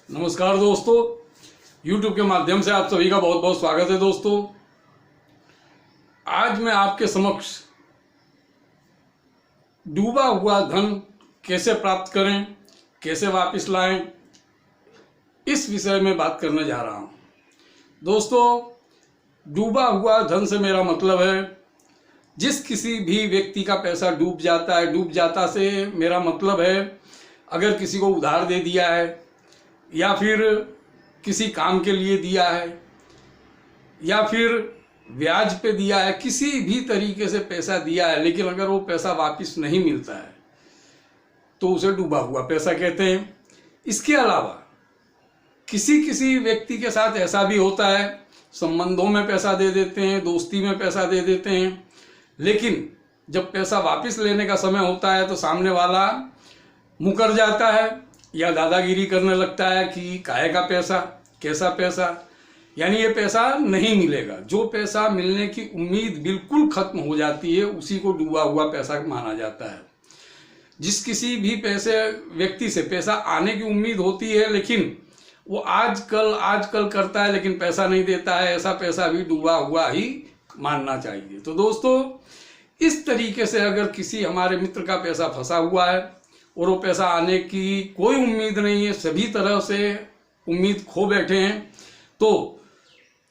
नमस्कार दोस्तों, YouTube के माध्यम से आप सभी का बहुत बहुत स्वागत है। दोस्तों, आज मैं आपके समक्ष डूबा हुआ धन कैसे प्राप्त करें, कैसे वापस लाएं, इस विषय में बात करने जा रहा हूं। दोस्तों, डूबा हुआ धन से मेरा मतलब है जिस किसी भी व्यक्ति का पैसा डूब जाता है। डूब जाता से मेरा मतलब है अगर किसी को उधार दे दिया है या फिर किसी काम के लिए दिया है या फिर ब्याज पे दिया है, किसी भी तरीके से पैसा दिया है, लेकिन अगर वो पैसा वापस नहीं मिलता है तो उसे डूबा हुआ पैसा कहते हैं। इसके अलावा किसी व्यक्ति के साथ ऐसा भी होता है, संबंधों में पैसा दे देते हैं, दोस्ती में पैसा दे देते हैं, लेकिन जब पैसा वापस लेने का समय होता है तो सामने वाला मुकर जाता है या दादागिरी करने लगता है कि काहे का पैसा, कैसा पैसा, यानी ये पैसा नहीं मिलेगा। जो पैसा मिलने की उम्मीद बिल्कुल खत्म हो जाती है उसी को डूबा हुआ पैसा माना जाता है। जिस किसी भी व्यक्ति से पैसा आने की उम्मीद होती है लेकिन वो आजकल करता है लेकिन पैसा नहीं देता है, ऐसा पैसा भी डूबा हुआ ही मानना चाहिए। तो दोस्तों, इस तरीके से अगर किसी हमारे मित्र का पैसा फंसा हुआ है और वो पैसा आने की कोई उम्मीद नहीं है, सभी तरह से उम्मीद खो बैठे हैं, तो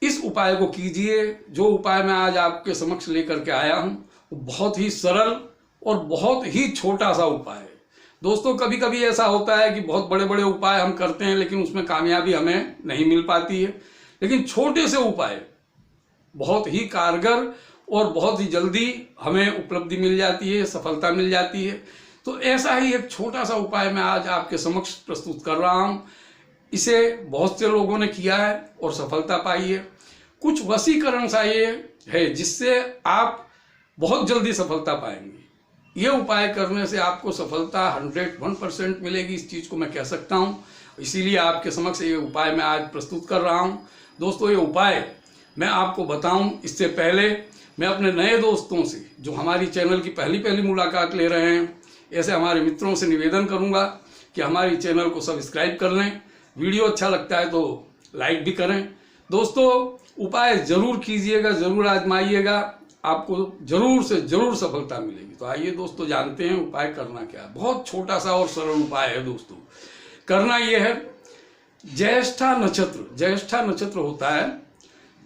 इस उपाय को कीजिए। जो उपाय मैं आज आपके समक्ष लेकर के आया हूं वो बहुत ही सरल और बहुत ही छोटा सा उपाय है। दोस्तों, कभी कभी ऐसा होता है कि बहुत बड़े बड़े उपाय हम करते हैं लेकिन उसमें कामयाबी हमें नहीं मिल पाती है, लेकिन छोटे से उपाय बहुत ही कारगर और बहुत ही जल्दी हमें उपलब्धि मिल जाती है, सफलता मिल जाती है। तो ऐसा ही एक छोटा सा उपाय मैं आज आपके समक्ष प्रस्तुत कर रहा हूं। इसे बहुत से लोगों ने किया है और सफलता पाई है। कुछ वशीकरण सा ये है जिससे आप बहुत जल्दी सफलता पाएंगे। ये उपाय करने से आपको सफलता 101% मिलेगी, इस चीज़ को मैं कह सकता हूं। इसीलिए आपके समक्ष ये उपाय मैं आज प्रस्तुत कर रहा हूं। दोस्तों, ये उपाय मैं आपको बताऊं इससे पहले मैं अपने नए दोस्तों से जो हमारी चैनल की पहली मुलाकात ले रहे हैं, ऐसे हमारे मित्रों से निवेदन करूंगा कि हमारी चैनल को सब्सक्राइब कर लें, वीडियो अच्छा लगता है तो लाइक भी करें। दोस्तों, उपाय जरूर कीजिएगा, जरूर आजमाइएगा, आपको जरूर से जरूर सफलता मिलेगी। तो आइए दोस्तों, जानते हैं उपाय करना क्या है। बहुत छोटा सा और सरल उपाय है दोस्तों। करना यह है, ज्येष्ठा नक्षत्र होता है,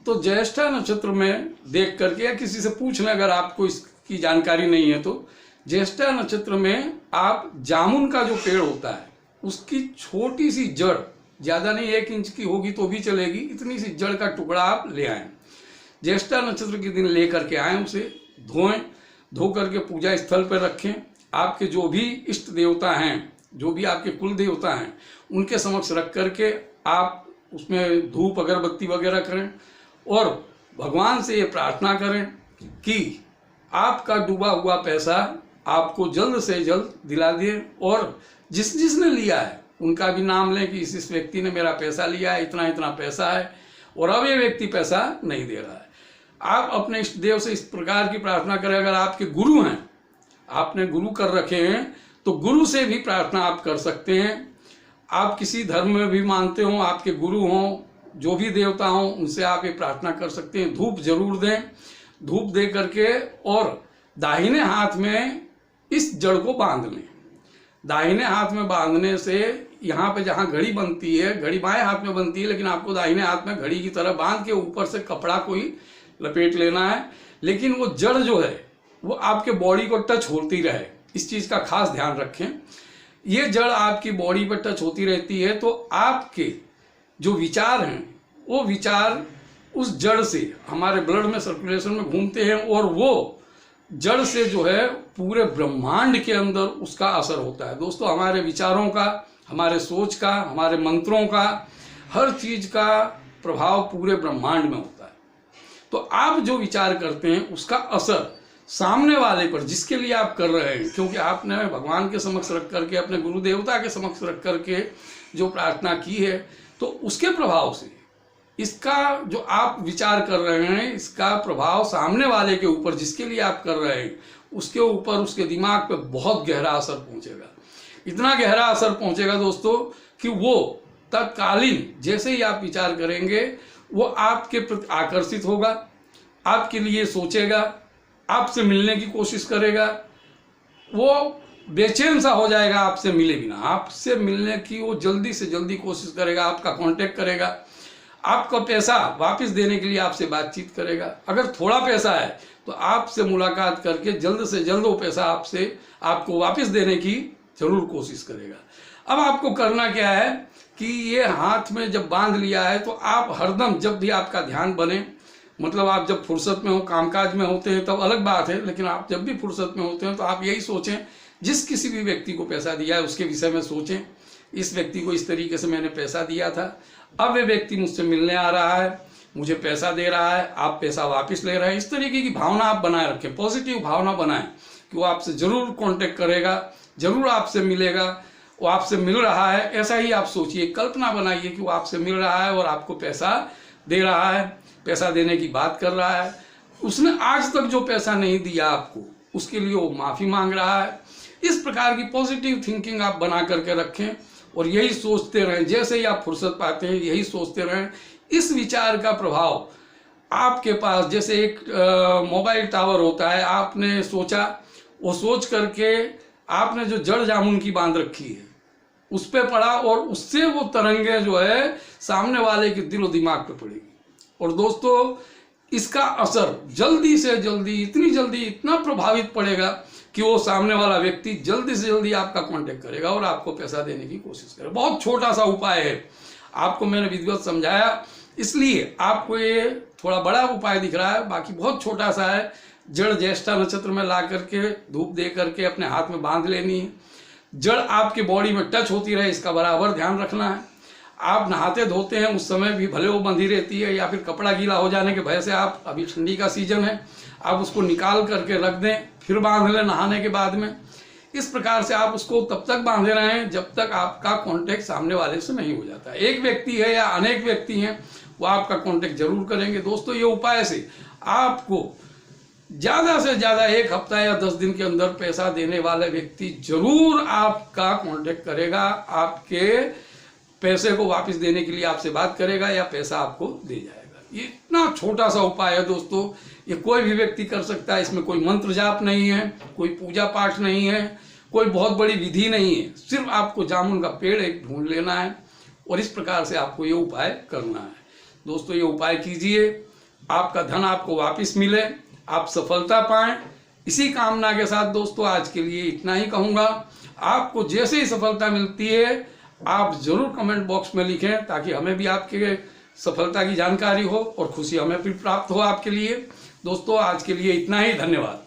तो ज्येष्ठा नक्षत्र में देख करके या किसी से पूछ लें अगर आपको इसकी जानकारी नहीं है तो, ज्येष्ठा नक्षत्र में आप जामुन का जो पेड़ होता है उसकी छोटी सी जड़, ज्यादा नहीं 1 इंच की होगी तो भी चलेगी, इतनी सी जड़ का टुकड़ा आप ले आएं। ज्येष्ठा नक्षत्र के दिन ले करके आएं, उसे धोएं, धो करके पूजा स्थल पर रखें। आपके जो भी इष्ट देवता हैं, जो भी आपके कुल देवता हैं, उनके समक्ष रख करके आप उसमें धूप अगरबत्ती वगैरह करें और भगवान से ये प्रार्थना करें कि आपका डूबा हुआ पैसा आपको जल्द से जल्द दिला दिए, और जिसने लिया है उनका भी नाम लें कि इस व्यक्ति ने मेरा पैसा लिया है, इतना पैसा है और अब ये व्यक्ति पैसा नहीं दे रहा है। आप अपने इष्ट देव से इस प्रकार की प्रार्थना करें। अगर आपके गुरु हैं, आपने गुरु कर रखे हैं, तो गुरु से भी प्रार्थना आप कर सकते हैं। आप किसी धर्म में भी मानते हो, आपके गुरु हों, जो भी देवता हों, उनसे आप ये प्रार्थना कर सकते हैं। धूप जरूर दें, धूप दे करके और दाहिने हाथ में इस जड़ को बांध लें। दाहिने हाथ में बांधने से यहाँ पे जहाँ घड़ी बनती है, घड़ी बाएं हाथ में बनती है, लेकिन आपको दाहिने हाथ में घड़ी की तरह बांध के ऊपर से कपड़ा कोई लपेट लेना है, लेकिन वो जड़ जो है वो आपके बॉडी को टच होती रहे, इस चीज़ का खास ध्यान रखें। ये जड़ आपकी बॉडी पर टच होती रहती है तो आपके जो विचार हैं वो विचार उस जड़ से हमारे ब्लड में सर्कुलेशन में घूमते हैं और वो जड़ से जो है पूरे ब्रह्मांड के अंदर उसका असर होता है। दोस्तों, हमारे विचारों का, हमारे सोच का, हमारे मंत्रों का, हर चीज का प्रभाव पूरे ब्रह्मांड में होता है। तो आप जो विचार करते हैं उसका असर सामने वाले पर, जिसके लिए आप कर रहे हैं, क्योंकि आपने भगवान के समक्ष रख करके, अपने गुरु देवता के समक्ष रख करके जो प्रार्थना की है, तो उसके प्रभाव से इसका जो आप विचार कर रहे हैं इसका प्रभाव सामने वाले के ऊपर, जिसके लिए आप कर रहे हैं, उसके ऊपर, उसके दिमाग पे बहुत गहरा असर पहुंचेगा। इतना गहरा असर पहुंचेगा दोस्तों कि वो तत्कालीन जैसे ही आप विचार करेंगे वो आपके प्रति आकर्षित होगा, आपके लिए सोचेगा, आपसे मिलने की कोशिश करेगा, वो बेचैन सा हो जाएगा आपसे मिले बिना, आपसे मिलने की वो जल्दी से जल्दी कोशिश करेगा, आपका कांटेक्ट करेगा, आपका पैसा वापस देने के लिए आपसे बातचीत करेगा। अगर थोड़ा पैसा है तो आपसे मुलाकात करके जल्द से जल्द वो पैसा आपको वापस देने की जरूर कोशिश करेगा। अब आपको करना क्या है कि ये हाथ में जब बांध लिया है तो आप हरदम जब भी आपका ध्यान बने, मतलब आप जब फुर्सत में हो, कामकाज में होते हैं तब अलग बात है, लेकिन आप जब भी फुर्सत में होते हैं तो आप यही सोचें, जिस किसी भी व्यक्ति को पैसा दिया है उसके विषय में सोचें, इस व्यक्ति को इस तरीके से मैंने पैसा दिया था, अब वे व्यक्ति मुझसे मिलने आ रहा है, मुझे पैसा दे रहा है, आप पैसा वापस ले रहे हैं। इस तरीके की भावना आप बनाए रखें, पॉजिटिव भावना बनाएं कि वो आपसे जरूर कांटेक्ट करेगा, जरूर आपसे मिलेगा, वो आपसे मिल रहा है, ऐसा ही आप सोचिए, कल्पना बनाइए कि वो आपसे मिल रहा है और आपको पैसा दे रहा है, पैसा देने की बात कर रहा है। उसने आज तक जो पैसा नहीं दिया आपको उसके लिए वो माफ़ी मांग रहा है। इस प्रकार की पॉजिटिव थिंकिंग आप बना करके रखें और यही सोचते रहें, जैसे ही आप फुर्सत पाते हैं यही सोचते रहें। इस विचार का प्रभाव आपके पास, जैसे एक मोबाइल टावर होता है, आपने सोचा, वो सोच करके आपने जो जड़ जामुन की बांध रखी है उस पे पड़ा और उससे वो तरंगे जो है सामने वाले के दिल और दिमाग पे पड़ेगी। और दोस्तों इसका असर जल्दी से जल्दी, इतनी जल्दी इतना प्रभावित पड़ेगा कि वो सामने वाला व्यक्ति जल्दी से जल्दी आपका कांटेक्ट करेगा और आपको पैसा देने की कोशिश करेगा। बहुत छोटा सा उपाय है, आपको मैंने विधिवत समझाया, इसलिए आपको ये थोड़ा बड़ा उपाय दिख रहा है, बाकी बहुत छोटा सा है। जड़ ज्येष्ठा नक्षत्र में ला करके धूप दे करके अपने हाथ में बांध लेनी है, जड़ आपके बॉडी में टच होती रहे इसका बराबर ध्यान रखना है। आप नहाते धोते हैं उस समय भी भले वो बंधी रहती है, या फिर कपड़ा गीला हो जाने के भय से आप, अभी ठंडी का सीजन है, आप उसको निकाल करके रख दें, फिर बांध लें नहाने के बाद में। इस प्रकार से आप उसको तब तक बांधे रहें जब तक आपका कांटेक्ट सामने वाले से नहीं हो जाता। एक व्यक्ति है या अनेक व्यक्ति हैं वो आपका कांटेक्ट जरूर करेंगे। दोस्तों ये उपाय से आपको ज़्यादा से ज़्यादा 1 हफ्ता या 10 दिन के अंदर पैसा देने वाला व्यक्ति जरूर आपका कांटेक्ट करेगा, आपके पैसे को वापस देने के लिए आपसे बात करेगा या पैसा आपको दे जाएगा। ये इतना छोटा सा उपाय है दोस्तों, ये कोई भी व्यक्ति कर सकता है, इसमें कोई मंत्र जाप नहीं है, कोई पूजा पाठ नहीं है, कोई बहुत बड़ी विधि नहीं है, सिर्फ आपको जामुन का पेड़ एक ढूंढ लेना है और इस प्रकार से आपको ये उपाय करना है। दोस्तों ये उपाय कीजिए, आपका धन आपको वापस मिले, आप सफलता पाएं, इसी कामना के साथ दोस्तों आज के लिए इतना ही कहूँगा। आपको जैसे ही सफलता मिलती है आप जरूर कमेंट बॉक्स में लिखें ताकि हमें भी आपके सफलता की जानकारी हो और खुशी हमें भी प्राप्त हो आपके लिए। दोस्तों आज के लिए इतना ही, धन्यवाद।